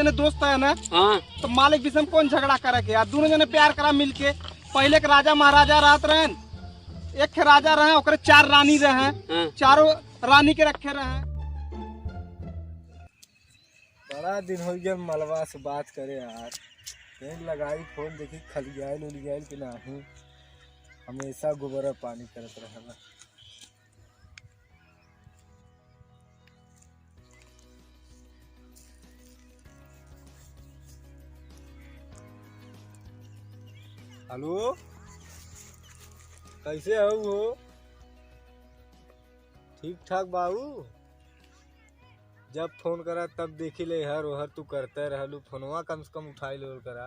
जने दोस्त है ना। हाँ तो मालिक विषम कौन झगड़ा करे के यार, दोनों जने प्यार करा मिलके। पहले के राजा महाराजा रहत रहन, एक के राजा रहे ओकरे 4 रानी रहे, हाँ। चारों रानी के रखे रहे। बड़ा दिन हो गया मलबा से बात करे यार, कहीं लगाई फोन देखी खलियाल उलियाल के नहीं, हमेशा गोबर पानी करत रहला। हेलो, कैसे हो? ठीक ठाक बाबू, जब फोन करा तब देखी ले हर ओहर तू करते रहलू, फोनवा कम से कम उठाई लो करा।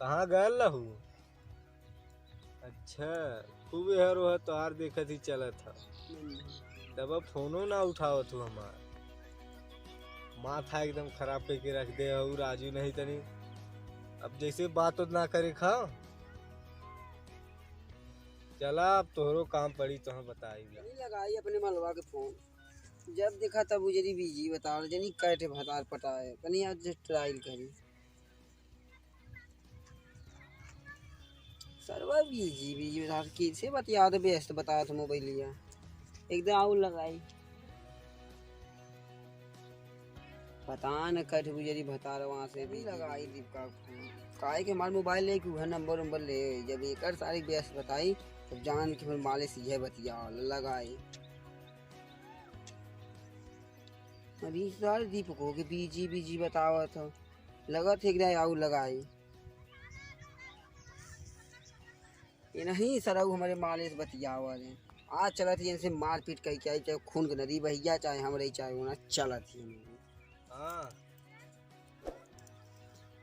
कहाँ गए लहू? अच्छा, खूब हर ओहर तोहार देखत ही चला था, तब फोनो ना उठाओ तू हमार। माथा एकदम खराब करके रख दे हो राजू, नहीं तनी अब जैसे बात तो ना करे खा। चला अब तोहरो काम पड़ी तो हम बताएगा। लगाई अपने मलबा के फोन, जब देखा तब उजरी बीजी बताओ जनी कैटे भतार पटाए कनी आज ट्रायल करी। सर्वर बीजी बता कैसे बतिया तो व्यस्त बताया था मोबाइल लिया एकदम आउ लगाई। पता न कट गुजरी भतार वहाँ से भी लगाई दीपका काहे के हमारे मोबाइल ले के नंबर नंबर ले, जब एक सारी व्यस्त बताई तब जान के फिर माले से यह बतिया लगाई। अभी सारे दीपकों के बीजी बीजी बतावा था, लगा थे कि आउ लगाई। ये नहीं सरऊ हमारे माले से बतियावा रे, आज चला थी इनसे मारपीट कही क्या, चाहे खून की नदी बहिया चाहे हमारे चाहे होना चला थी। हाँ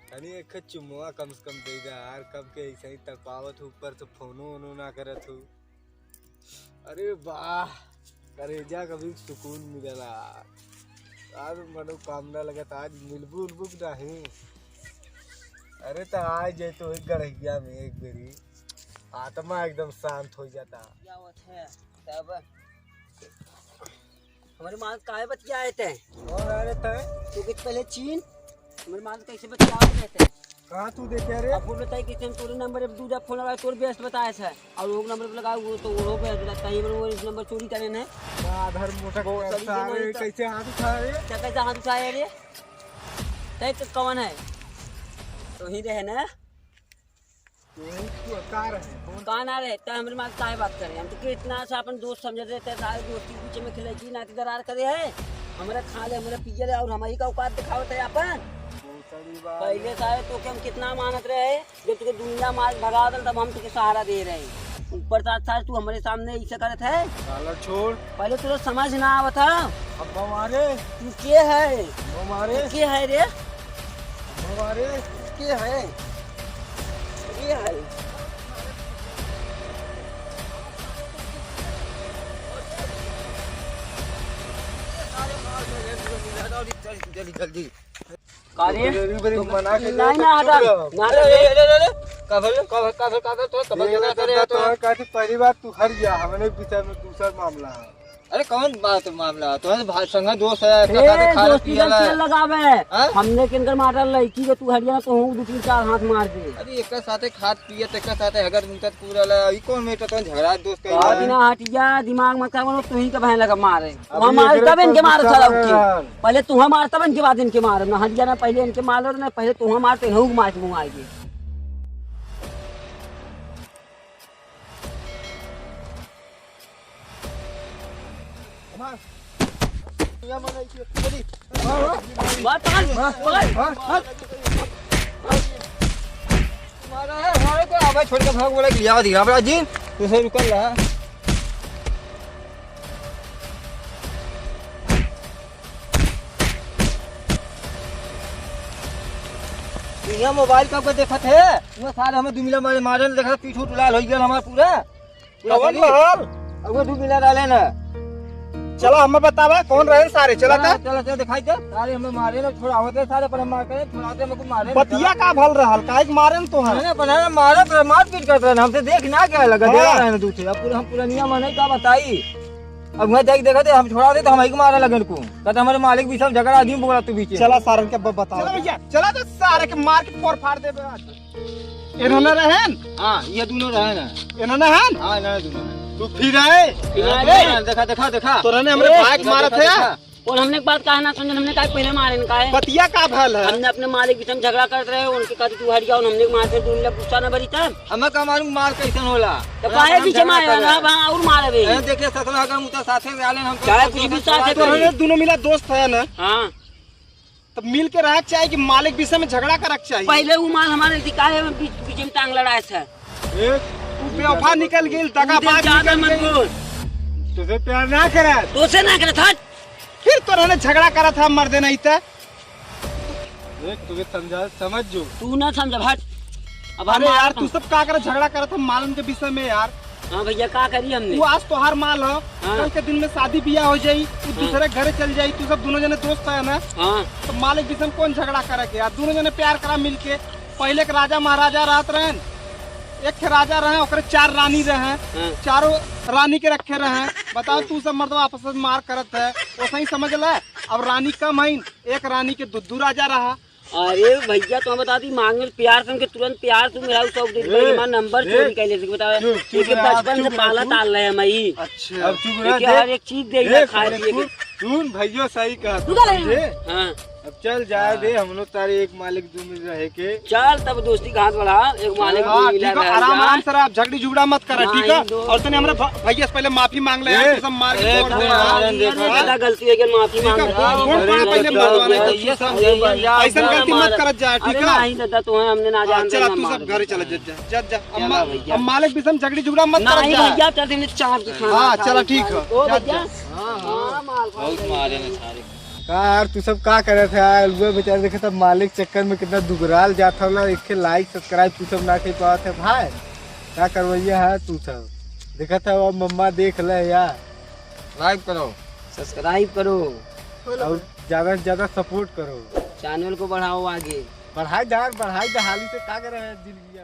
तनी एक चुम्मा कम से कम दे जा यार, कब के ऐसे ही तड़पावत हो, ऊपर से फोनो वोनो ना करत हो। अरे वाह, करेजा कभी सुकून मिलेला आज, मनोकामना लगत आज मिलबू उलबू नहीं। अरे तो आज जाए तो गढ़िया में एक बेरी आत्मा एकदम शांत हो जाता। क्या बात है तब हमारे माँ काहे बतियाए थे? कौन आ रहे थे? तू कि पहले चीन हमारे माँ कैसे बतियाए थे? कहाँ तू देखे रे? अब वो बताई कि तुम तोरे नंबर पे दूसरा फोन लगाए तोर व्यस्त बताया था, और वो नंबर पे लगा वो तो वो व्यस्त लगता है, वो इस नंबर चोरी करे ने आधार मोटा कैसे हाथ उठा रे? क्या कैसे हाथ उठाए रे? तय कौन है? तो ही रहे ना कहाँ ना रहे तो हमारे माँ काहे बात करे, हम तो कितना सा अपन दोस्त समझ रहे थे, सारे दोस्ती पीछे में खिलाई की नाती दरार करे है, हमारा खा ले हमारा पिए ले और हमारी का औकात दिखावत है अपन। पहले सारे तो हम कितना मानत रहे, जब तुझे दुनिया मार भगा दल तब हम तुझे सहारा दे रहे, ऊपर साथ तू हमारे सामने ऐसे करत है। छोड़, पहले तुझे समझ ना आवत था। अब हमारे तू के है? हमारे के है रे? हमारे के है? ये है जल्दी जल्दी कार्य तो मना के नहीं ना हटा ना तो काठी पहली बार तू हर गया, हमने विचार में दूसरा मामला है। अरे कौन बात मामला तो संगा दोस्त है दोस्ती का तेल लगावे हमने किनकर मारल लड़की के तू हरिया तो हूं 2-3-4 हाथ मार दे। अरे एक साथे खात पिए एक साथे अगर मुंतत पूरा ला ई कौन मेटर तो झगड़ा दोस्त का बिना हटिया दिमाग मत कर तू ही का बहन लगा मारे हम मार तब इनके मार चला पहले तू मार तब इनके बाद इनके मार ना हटिया ना पहले इनके मार ना पहले तू मारते हूं मार मुंगाएगी। छोड़ के भाग बोला लिया दिया बड़ा जी तू से रुकल रहा ये मोबाइल कब का देखत है वो सारे हमें 2 मिला मारे देखा पीछू लाल हो गया हमारा पूरा कौन महल अब 2 मिला डाले ना। चलो हमें बतावा कौन रहे सारे, चला था चलो दिखाई दे सारे हमें मारे ना थोड़ा आवते सारे पर हम मार करे थोड़ा हमको मारे बतिया का भल रहल काहे मारे न तो है मैंने बनाया मारे पर मारपीट करते रहे हमसे देख ना क्या लगा दे रहा है दूसरे अब पूरा हम पूरा नियम नहीं का बताई अब वहाँ जाके देखा थे हम छोड़ा दे तो हम मारे लगन को कहते हमारे मालिक भी सब झगड़ा आदमी बोला तू बीच चला सारन के बताओ चला भैया चला तो सारे के मार के फोड़ फाड़ दे इन्होंने रहन हाँ ये दोनों रहे ना इन्होंने हन हाँ ना दोनों तू फिर आए देखा देखा देखा तो हमरे भाई के मारा थे और हमने एक बात कहा ना समझे, हमने कहा पहले मारे इनका है। बतिया का भल है हमने अपने मालिक के संग झगड़ा करते रहे, उनके कहते तू हट जाओ, हमने मारते दूर गुस्सा न भरी तब हमें का मालूम मार कैसन होला तो काहे पीछे मारे ना वहां और मारे बे देखिए ससुरा का मुता साथे में आले हम चाहे कुछ भी साथ तो हमने दोनों मिला दोस्त है ना हां तब मिल के रहक चाहिए कि मालिक विषय में झगड़ा करक चाहिए पहले वो माल हमारे काहे में बीच में टांग लड़ाया था। तू बेवफा निकल गेल दगाबाज ज्यादा निकल मत गेल बोल, तुझे प्यार ना करे तो से ना करे था फिर तो रहने झगड़ा करा था मर्दे नहीं था तुझे समझा समझ जो तू ना समझ हट। अब अरे हम यार तू सब का कर झगड़ा करा था मालूम के विषय में यार हां भैया का करी हमने तू आज तोहार माल हो हाँ। कल के दिन में शादी ब्याह हो जाई तू दूसरे घरे चल जाई तू सब दोनों जने दोस्त है ना हां तो मालिक विषय में कौन झगड़ा करे के यार दोनों जने प्यार करा मिलके पहले के राजा महाराजा रहत रहन एक के राजा रहे ओकरे 4 रानी रहे हाँ। चारों रानी के रखे रहे बताओ तू सब मर्दवा आपस में मार करत है वैसा ही समझ ले अब रानी कम है एक रानी के दू राजा रहा अरे भैया तो बता दी मांगे प्यार करके तुरंत प्यार तू मेरा सब दिन भाई हमारा नंबर चोरी कर ले बताओ क्योंकि बचपन से पाला ताल रहे हम ही अच्छा अब चुप रह कि हर एक चीज देगा खाए पिए सुन भैया सही कहा तू क्या ले हां अब चल जाए दे हम लोग तारे एक मालिक दो मिल रहे के चल तब दोस्ती घास बढ़ा एक मालिक हाँ, मिला ठीक है, रहा आराम आराम से आप झगड़ी झुगड़ा मत करा ठीक है नहीं, दो- और तने हमरे भैया से पहले माफी मांग ले यार तू सब मार के छोड़ दे यार। दादा गलती है कि माफी मांग ठीक है, छोड़ पड़ा पहले मर्दवाने को ये तू सब सब ऐसा गलती मत करत जा ठीक है नहीं दादा तो हमने ना हाँ, जानते चला ना तू मार सब घर चला जा जा चला भैया। अब मालिक भी झगड़ी झुगड़ा मत करत नहीं जा भैया चल हमने चार के खाना हाँ, खा चला ली, ठीक खा है। ली। ओ जा, भैया जा। हां माल बहुत मारे ने सारे का यार तू सब का करे थे यार वो बेचारे देखे तब मालिक चक्कर में कितना दुबराल जाता होला इसके लाइक सब्सक्राइब तू सब ना कर पावा थे भाई क्या करवैया है तू सब देखा था वो मम्मा देख ले यार लाइक करो सब्सक्राइब करो और ज्यादा से ज्यादा सपोर्ट करो चैनल को बढ़ाओ आगे बढ़ाई दहाली से का करे जिंदगी